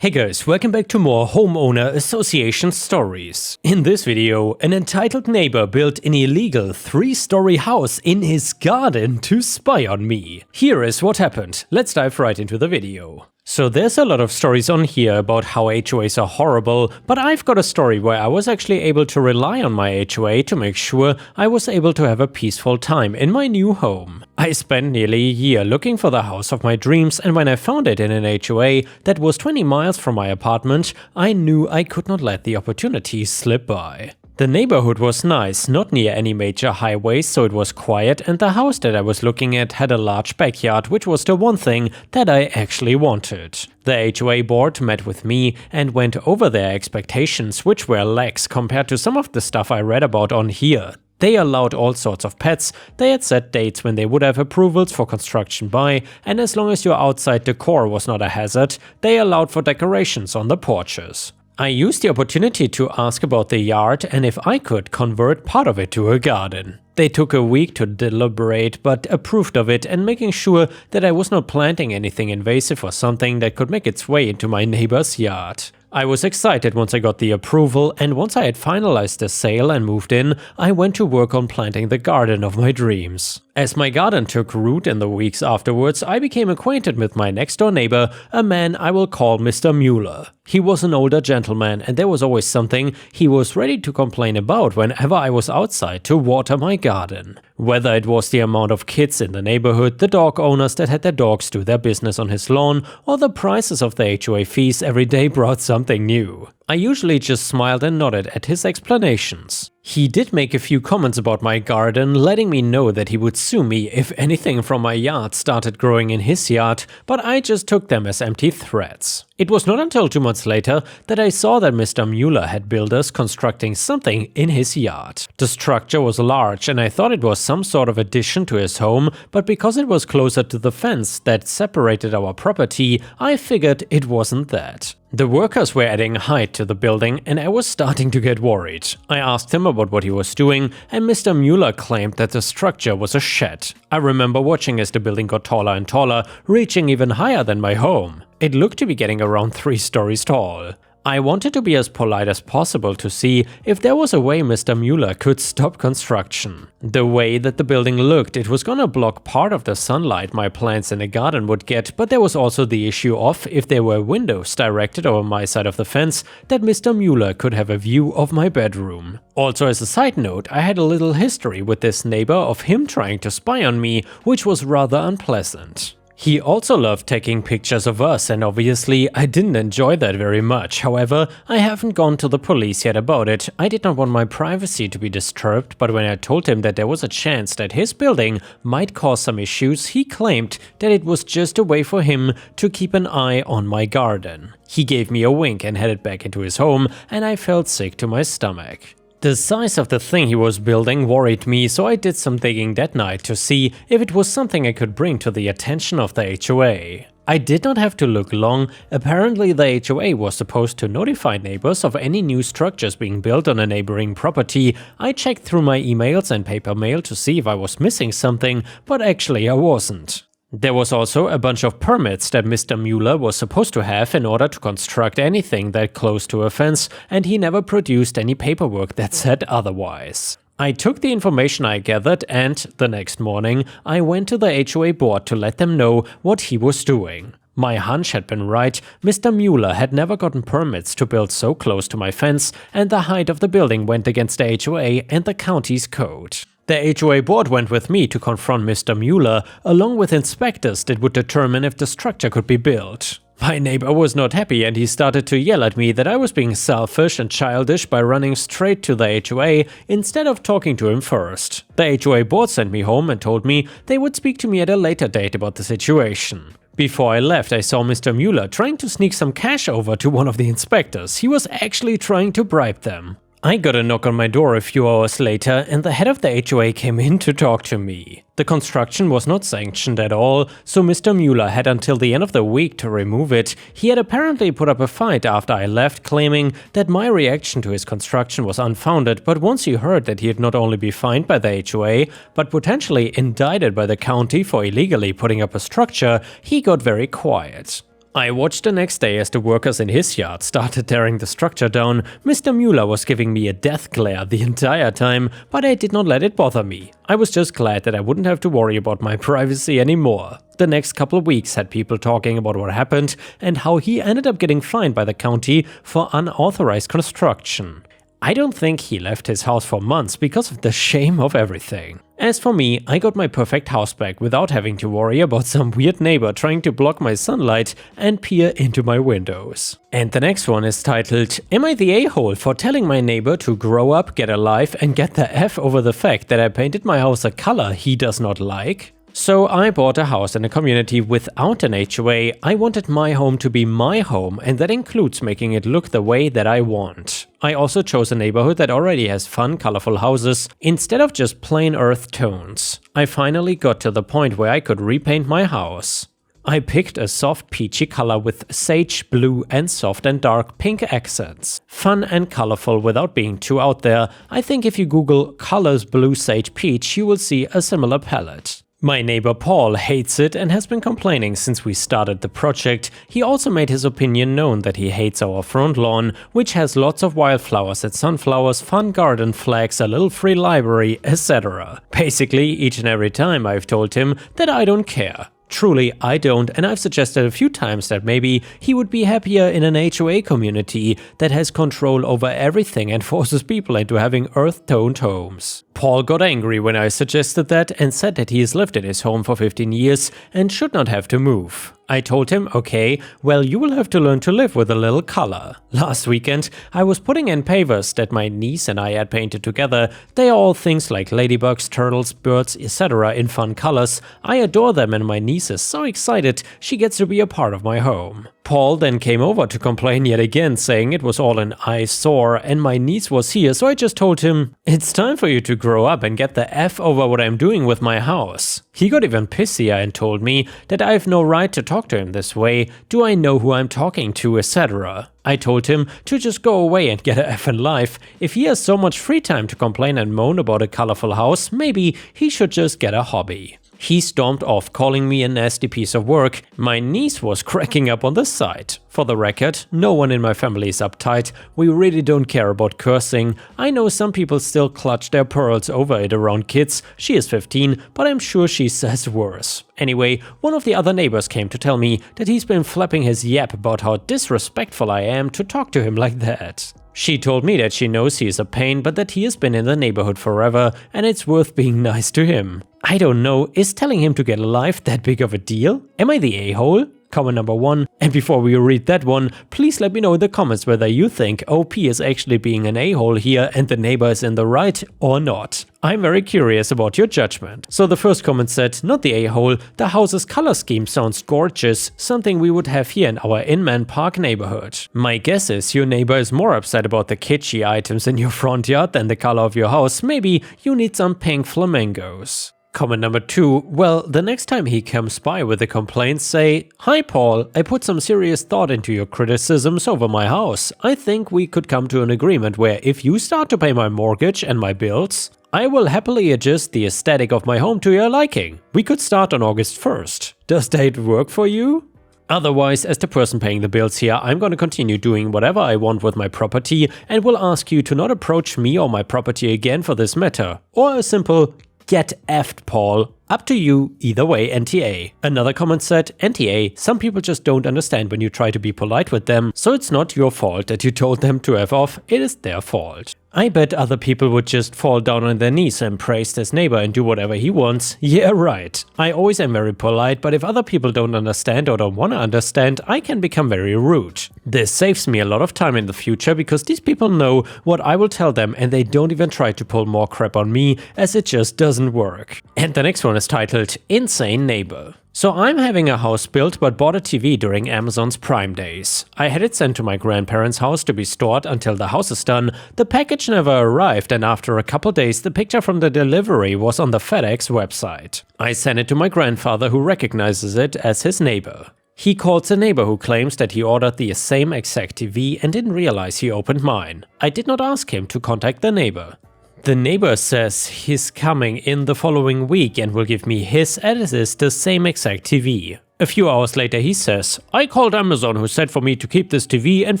Hey guys, welcome back to more homeowner association stories. In this video, an entitled neighbor built an illegal 3-story house in his garden to spy on me. Here is what happened. Let's dive right into the video. So there's a lot of stories on here about how HOAs are horrible, but I've got a story where I was actually able to rely on my HOA to make sure I was able to have a peaceful time in my new home. I spent nearly a year looking for the house of my dreams, and when I found it in an HOA that was 20 miles from my apartment, I knew I could not let the opportunity slip by. The neighborhood was nice, not near any major highways, so it was quiet, and the house that I was looking at had a large backyard, which was the one thing that I actually wanted. The HOA board met with me and went over their expectations, which were lax compared to some of the stuff I read about on here. They allowed all sorts of pets, they had set dates when they would have approvals for construction by, and as long as your outside decor was not a hazard, they allowed for decorations on the porches. I used the opportunity to ask about the yard and if I could convert part of it to a garden. They took a week to deliberate, but approved of it and making sure that I was not planting anything invasive or something that could make its way into my neighbor's yard. I was excited once I got the approval, and once I had finalized the sale and moved in, I went to work on planting the garden of my dreams. As my garden took root in the weeks afterwards, I became acquainted with my next-door neighbor, a man I will call Mr. Mueller. He was an older gentleman, and there was always something he was ready to complain about whenever I was outside to water my garden. Whether it was the amount of kids in the neighborhood, the dog owners that had their dogs do their business on his lawn, or the prices of the HOA fees every day brought something new. I usually just smiled and nodded at his explanations. He did make a few comments about my garden, letting me know that he would sue me if anything from my yard started growing in his yard, but I just took them as empty threats. It was not until 2 months later that I saw that Mr. Mueller had builders constructing something in his yard. The structure was large and I thought it was some sort of addition to his home, but because it was closer to the fence that separated our property, I figured it wasn't that. The workers were adding height to the building and I was starting to get worried. I asked him about what he was doing and Mr. Mueller claimed that the structure was a shed. I remember watching as the building got taller and taller, reaching even higher than my home. It looked to be getting around 3 stories tall. I wanted to be as polite as possible to see if there was a way Mr. Mueller could stop construction. The way that the building looked, it was gonna block part of the sunlight my plants in the garden would get, but there was also the issue of if there were windows directed over my side of the fence, that Mr. Mueller could have a view of my bedroom. Also, as a side note, I had a little history with this neighbor of him trying to spy on me, which was rather unpleasant. He also loved taking pictures of us, and obviously I didn't enjoy that very much. However, I haven't gone to the police yet about it. I did not want my privacy to be disturbed, but when I told him that there was a chance that his building might cause some issues, he claimed that it was just a way for him to keep an eye on my garden. He gave me a wink and headed back into his home, and I felt sick to my stomach. The size of the thing he was building worried me, so I did some digging that night to see if it was something I could bring to the attention of the HOA. I did not have to look long. Apparently the HOA was supposed to notify neighbors of any new structures being built on a neighboring property. I checked through my emails and paper mail to see if I was missing something, but actually I wasn't. There was also a bunch of permits that Mr. Mueller was supposed to have in order to construct anything that close to a fence, and he never produced any paperwork that said otherwise. I took the information I gathered and, the next morning, I went to the HOA board to let them know what he was doing. My hunch had been right. Mr. Mueller had never gotten permits to build so close to my fence, and the height of the building went against the HOA and the county's code. The HOA board went with me to confront Mr. Mueller, along with inspectors that would determine if the structure could be built. My neighbor was not happy and he started to yell at me that I was being selfish and childish by running straight to the HOA instead of talking to him first. The HOA board sent me home and told me they would speak to me at a later date about the situation. Before I left, I saw Mr. Mueller trying to sneak some cash over to one of the inspectors. He was actually trying to bribe them. I got a knock on my door a few hours later and the head of the HOA came in to talk to me. The construction was not sanctioned at all, so Mr. Mueller had until the end of the week to remove it. He had apparently put up a fight after I left, claiming that my reaction to his construction was unfounded, but once he heard that he'd not only be fined by the HOA, but potentially indicted by the county for illegally putting up a structure, he got very quiet. I watched the next day as the workers in his yard started tearing the structure down. Mr. Mueller was giving me a death glare the entire time, but I did not let it bother me. I was just glad that I wouldn't have to worry about my privacy anymore. The next couple of weeks had people talking about what happened and how he ended up getting fined by the county for unauthorized construction. I don't think he left his house for months because of the shame of everything. As for me, I got my perfect house back without having to worry about some weird neighbor trying to block my sunlight and peer into my windows. And the next one is titled, Am I the a-hole for telling my neighbor to grow up, get a life, and get the F over the fact that I painted my house a color he does not like? So I bought a house in a community without an HOA. I wanted my home to be my home, and that includes making it look the way that I want. I also chose a neighborhood that already has fun, colorful houses instead of just plain earth tones. I finally got to the point where I could repaint my house. I picked a soft peachy color with sage blue and soft and dark pink accents. Fun and colorful without being too out there. I think if you Google colors blue sage peach, you will see a similar palette. My neighbor Paul hates it and has been complaining since we started the project. He also made his opinion known that he hates our front lawn, which has lots of wildflowers and sunflowers, fun garden flags, a little free library, etc. Basically, each and every time I've told him that I don't care. Truly, I don't, and I've suggested a few times that maybe he would be happier in an HOA community that has control over everything and forces people into having earth-toned homes. Paul got angry when I suggested that and said that he has lived in his home for 15 years and should not have to move. I told him, okay, well, you will have to learn to live with a little color. Last weekend, I was putting in pavers that my niece and I had painted together. They are all things like ladybugs, turtles, birds, etc. in fun colors. I adore them and my niece is so excited she gets to be a part of my home. Paul then came over to complain yet again, saying it was all an eyesore and my niece was here, so I just told him, it's time for you to grow up and get the F over what I'm doing with my house. He got even pissier and told me that I have no right to talk to him this way, do I know who I'm talking to, etc. I told him to just go away and get a effing life. If he has so much free time to complain and moan about a colorful house, maybe he should just get a hobby. He stormed off, calling me a nasty piece of work. My niece was cracking up on the side. For the record, no one in my family is uptight. We really don't care about cursing. I know some people still clutch their pearls over it around kids. She is 15, but I'm sure she says worse. Anyway, one of the other neighbors came to tell me that he's been flapping his yap about how disrespectful I am to talk to him like that. She told me that she knows he is a pain, but that he has been in the neighborhood forever and it's worth being nice to him. I don't know, is telling him to get a life that big of a deal? Am I the a-hole? Comment number 1. And before we read that one, please let me know in the comments whether you think OP is actually being an a-hole here and the neighbor is in the right or not. I'm very curious about your judgment. So the first comment said, not the a-hole, the house's color scheme sounds gorgeous, something we would have here in our Inman Park neighborhood. My guess is your neighbor is more upset about the kitschy items in your front yard than the color of your house. Maybe you need some pink flamingos. Comment number 2, well, the next time he comes by with a complaint, say, Hi Paul, I put some serious thought into your criticisms over my house. I think we could come to an agreement where if you start to pay my mortgage and my bills, I will happily adjust the aesthetic of my home to your liking. We could start on August 1st. Does that work for you? Otherwise, as the person paying the bills here, I'm gonna continue doing whatever I want with my property and will ask you to not approach me or my property again for this matter. Or a simple get effed, Paul. Up to you, either way, NTA. Another comment said, NTA, some people just don't understand when you try to be polite with them, so it's not your fault that you told them to F off, it is their fault. I bet other people would just fall down on their knees and praise this neighbor and do whatever he wants. Yeah, right. I always am very polite, but if other people don't understand or don't want to understand, I can become very rude. This saves me a lot of time in the future because these people know what I will tell them and they don't even try to pull more crap on me, as it just doesn't work. And the next one is titled Insane Neighbor. So I'm having a house built but bought a TV during Amazon's Prime Days. I had it sent to my grandparents' house to be stored until the house is done. The package never arrived and after a couple days the picture from the delivery was on the FedEx website. I sent it to my grandfather who recognizes it as his neighbor. He calls a neighbor who claims that he ordered the same exact TV and didn't realize he opened mine. I did not ask him to contact the neighbor. The neighbor says he's coming in the following week and will give me his as is the same exact TV. A few hours later he says, I called Amazon who said for me to keep this TV and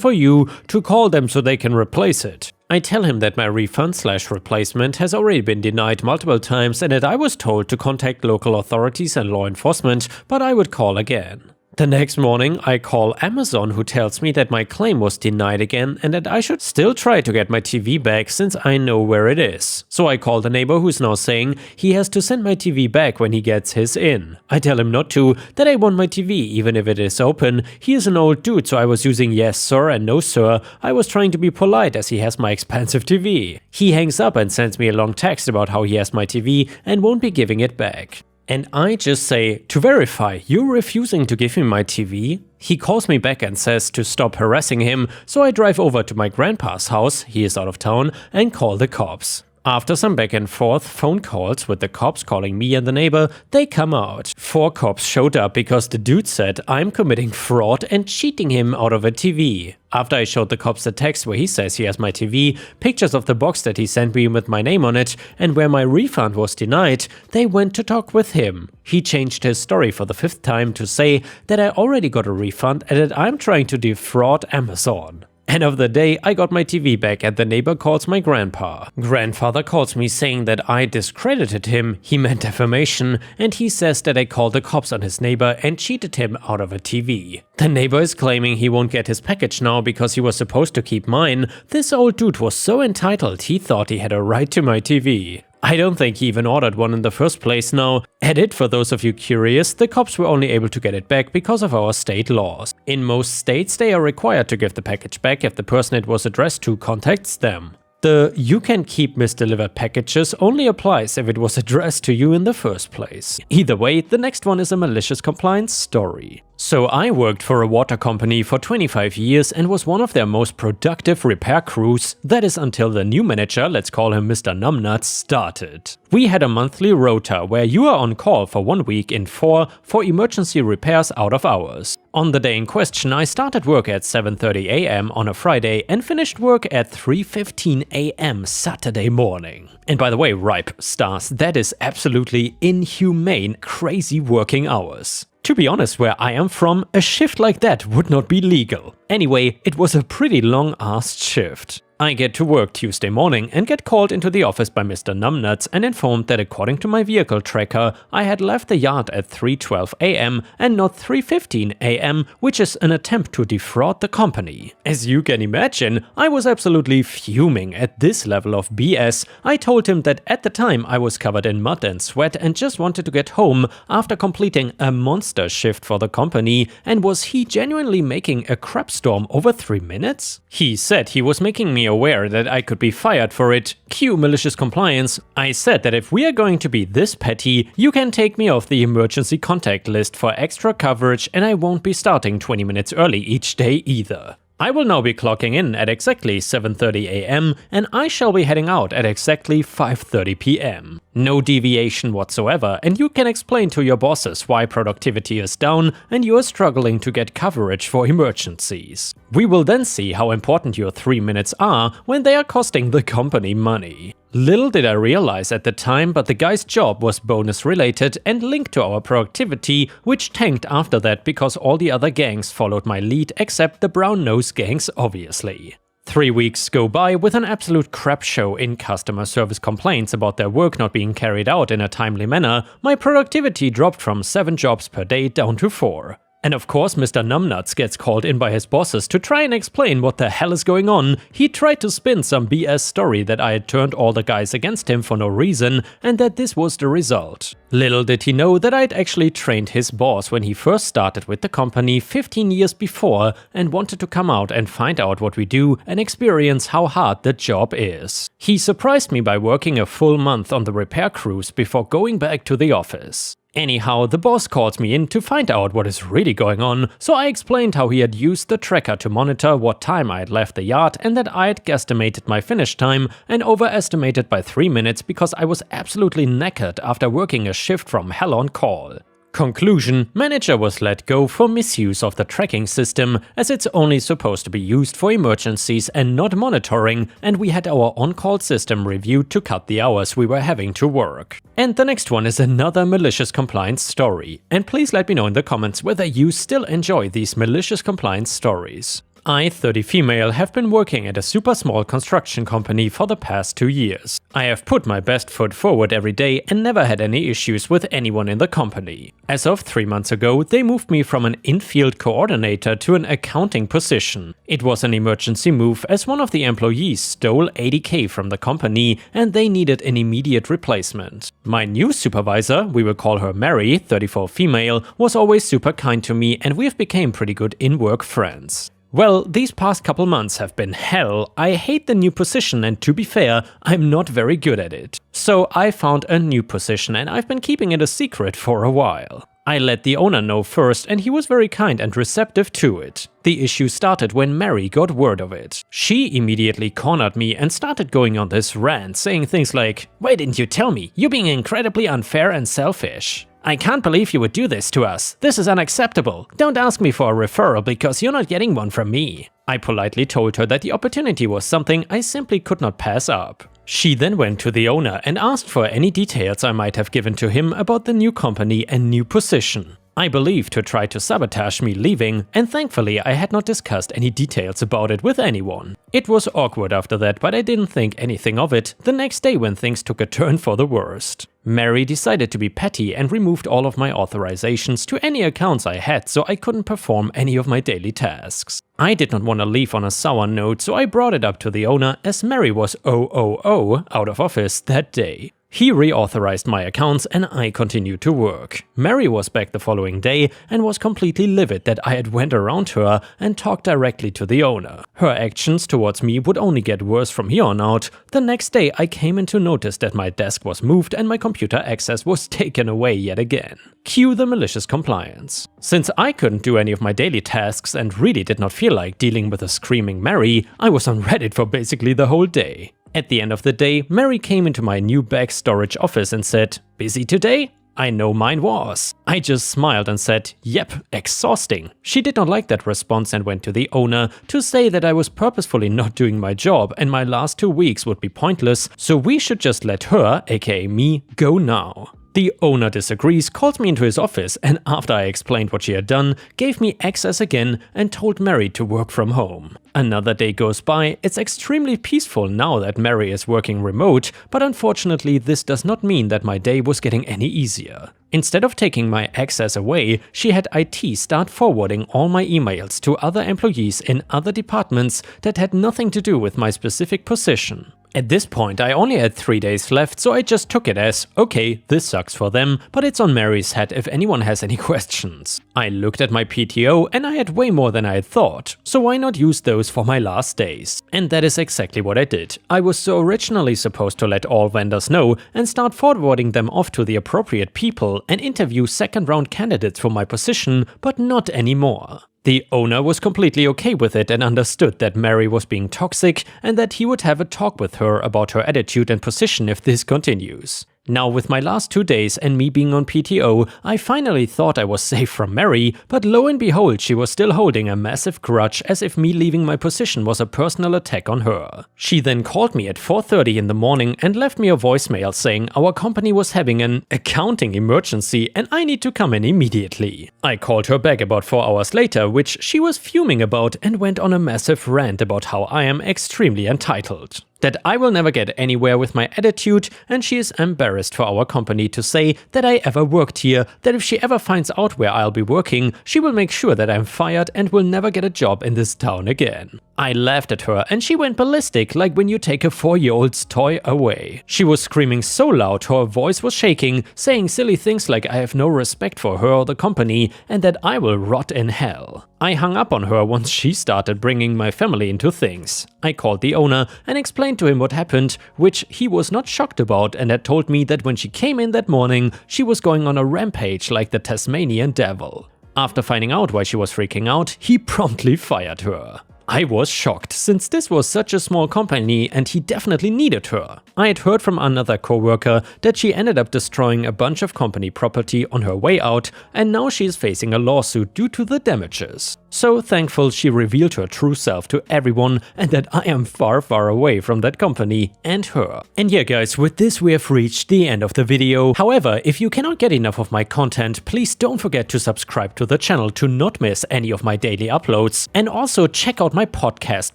for you to call them so they can replace it. I tell him that my refund/replacement has already been denied multiple times and that I was told to contact local authorities and law enforcement, but I would call again. The next morning I call Amazon, who tells me that my claim was denied again and that I should still try to get my TV back since I know where it is. So I call the neighbor, who's now saying he has to send my TV back when he gets his in. I tell him not to, that I want my TV even if it is open. He is an old dude, so I was using yes sir and no sir. I was trying to be polite as he has my expensive TV. He hangs up and sends me a long text about how he has my TV and won't be giving it back. And I just say, to verify, you're refusing to give me my TV? He calls me back and says to stop harassing him, so I drive over to my grandpa's house, he is out of town, and call the cops. After some back and forth phone calls with the cops calling me and the neighbor, they come out. 4 cops showed up because the dude said I'm committing fraud and cheating him out of a TV. After I showed the cops the text where he says he has my TV, pictures of the box that he sent me with my name on it, and where my refund was denied, they went to talk with him. He changed his story for the 5th time to say that I already got a refund and that I'm trying to defraud Amazon. End of the day, I got my TV back and the neighbor calls my grandpa. Grandfather calls me saying that I discredited him, he meant defamation, and he says that I called the cops on his neighbor and cheated him out of a TV. The neighbor is claiming he won't get his package now because he was supposed to keep mine. This old dude was so entitled he thought he had a right to my TV. I don't think he even ordered one in the first place now. Edit, for those of you curious, the cops were only able to get it back because of our state laws. In most states, they are required to give the package back if the person it was addressed to contacts them. The "you can keep misdelivered packages" only applies if it was addressed to you in the first place. Either way, the next one is a malicious compliance story. So I worked for a water company for 25 years and was one of their most productive repair crews, that is until the new manager, let's call him Mr. Numbnuts, started. We had a monthly rota where you are on call for 1 week in 4 for emergency repairs out of hours. On the day in question, I started work at 7:30 AM on a Friday and finished work at 3:15 AM Saturday morning. And by the way, ripe stars, that is absolutely inhumane, crazy working hours. To be honest, where I am from, a shift like that would not be legal. Anyway, it was a pretty long-assed shift. I get to work Tuesday morning and get called into the office by Mr. Numbnuts and informed that according to my vehicle tracker, I had left the yard at 3:12 AM and not 3:15 AM, which is an attempt to defraud the company. As you can imagine, I was absolutely fuming at this level of BS. I told him that at the time I was covered in mud and sweat and just wanted to get home after completing a monster shift for the company, and was he genuinely making a crap storm over 3 minutes? He said he was making me aware that I could be fired for it. Cue malicious compliance. I said that if we are going to be this petty, you can take me off the emergency contact list for extra coverage and I won't be starting 20 minutes early each day either. I will now be clocking in at exactly 7:30 AM and I shall be heading out at exactly 5:30 PM. No deviation whatsoever, and you can explain to your bosses why productivity is down and you are struggling to get coverage for emergencies. We will then see how important your 3 minutes are when they are costing the company money. Little did I realize at the time, but the guy's job was bonus related and linked to our productivity, which tanked after that because all the other gangs followed my lead except the brown nose gangs, obviously. 3 weeks go by with an absolute crap show in customer service complaints about their work not being carried out in a timely manner. My productivity dropped from 7 jobs per day down to 4. And of course, Mr. Numbnuts gets called in by his bosses to try and explain what the hell is going on. He tried to spin some BS story that I had turned all the guys against him for no reason, and that this was the result. Little did he know that I'd actually trained his boss when he first started with the company 15 years before and wanted to come out and find out what we do and experience how hard the job is. He surprised me by working a full month on the repair crews before going back to the office. Anyhow, the boss calls me in to find out what is really going on, so I explained how he had used the tracker to monitor what time I had left the yard and that I had guesstimated my finish time and overestimated by 3 minutes because I was absolutely knackered after working a shift from hell on call. Conclusion: manager was let go for misuse of the tracking system, as it's only supposed to be used for emergencies and not monitoring, and we had our on-call system reviewed to cut the hours we were having to work. And the next one is another malicious compliance story, and please let me know in the comments whether you still enjoy these malicious compliance stories. I, 30 female, have been working at a super small construction company for the past 2 years. I have put my best foot forward every day and never had any issues with anyone in the company. As of 3 months ago, they moved me from an in-field coordinator to an accounting position. It was an emergency move as one of the employees stole 80k from the company and they needed an immediate replacement. My new supervisor, we will call her Mary, 34 female, was always super kind to me and we have become pretty good in-work friends. Well, these past couple months have been hell. I hate the new position and to be fair, I'm not very good at it. So I found a new position and I've been keeping it a secret for a while. I let the owner know first and he was very kind and receptive to it. The issue started when Mary got word of it. She immediately cornered me and started going on this rant, saying things like, "Why didn't you tell me? You're being incredibly unfair and selfish. I can't believe you would do this to us. This is unacceptable. Don't ask me for a referral because you're not getting one from me." I politely told her that the opportunity was something I simply could not pass up. She then went to the owner and asked for any details I might have given to him about the new company and new position. I believe to try to sabotage me leaving, and thankfully I had not discussed any details about it with anyone. It was awkward after that, but I didn't think anything of it the next day when things took a turn for the worst. Mary decided to be petty and removed all of my authorizations to any accounts I had so I couldn't perform any of my daily tasks. I did not want to leave on a sour note, so I brought it up to the owner as Mary was out of office that day. He reauthorized my accounts and I continued to work. Mary was back the following day and was completely livid that I had went around her and talked directly to the owner. Her actions towards me would only get worse from here on out. The next day I came in to notice that my desk was moved and my computer access was taken away yet again. Cue the malicious compliance. Since I couldn't do any of my daily tasks and really did not feel like dealing with a screaming Mary, I was on Reddit for basically the whole day. At the end of the day, Mary came into my new bag storage office and said, "Busy today?" I know mine was. I just smiled and said, "Yep, exhausting." She did not like that response and went to the owner to say that I was purposefully not doing my job and my last 2 weeks would be pointless, so we should just let her, aka me, go now. The owner disagrees, called me into his office, and after I explained what she had done, gave me access again and told Mary to work from home. Another day goes by. It's extremely peaceful now that Mary is working remote, but unfortunately this does not mean that my day was getting any easier. Instead of taking my access away, she had IT start forwarding all my emails to other employees in other departments that had nothing to do with my specific position. At this point I only had 3 days left, so I just took it as, okay, this sucks for them, but it's on Mary's head if anyone has any questions. I looked at my PTO and I had way more than I had thought, so why not use those for my last days? And that is exactly what I did. I was so originally supposed to let all vendors know and start forwarding them off to the appropriate people and interview second-round candidates for my position, but not anymore. The owner was completely okay with it and understood that Mary was being toxic and that he would have a talk with her about her attitude and position if this continues. Now with my last 2 days and me being on PTO, I finally thought I was safe from Mary, but lo and behold she was still holding a massive grudge as if me leaving my position was a personal attack on her. She then called me at 4:30 in the morning and left me a voicemail saying our company was having an accounting emergency and I need to come in immediately. I called her back about 4 hours later, which she was fuming about, and went on a massive rant about how I am extremely entitled. That I will never get anywhere with my attitude, and she is embarrassed for our company to say that I ever worked here, that if she ever finds out where I'll be working, she will make sure that I'm fired and will never get a job in this town again. I laughed at her and she went ballistic, like when you take a 4-year-old's toy away. She was screaming so loud her voice was shaking, saying silly things like I have no respect for her or the company and that I will rot in hell. I hung up on her once she started bringing my family into things. I called the owner and explained to him what happened, which he was not shocked about and had told me that when she came in that morning, she was going on a rampage like the Tasmanian devil. After finding out why she was freaking out, he promptly fired her. I was shocked, since this was such a small company and he definitely needed her. I had heard from another coworker that she ended up destroying a bunch of company property on her way out, and now she is facing a lawsuit due to the damages. So thankful she revealed her true self to everyone, and that I am far away from that company and her. And yeah guys, with this we have reached the end of the video. However, if you cannot get enough of my content, please don't forget to subscribe to the channel to not miss any of my daily uploads, and also check out my podcast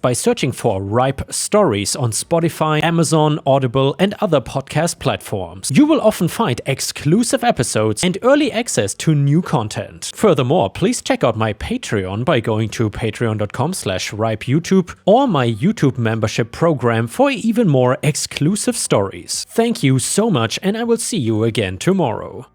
by searching for Ripe Stories on Spotify, Amazon, Audible and other podcast platforms. You will often find exclusive episodes and early access to new content. Furthermore, please check out my Patreon by going to patreon.com/ripeyoutube or my YouTube membership program for even more exclusive stories. Thank you so much, and I will see you again tomorrow.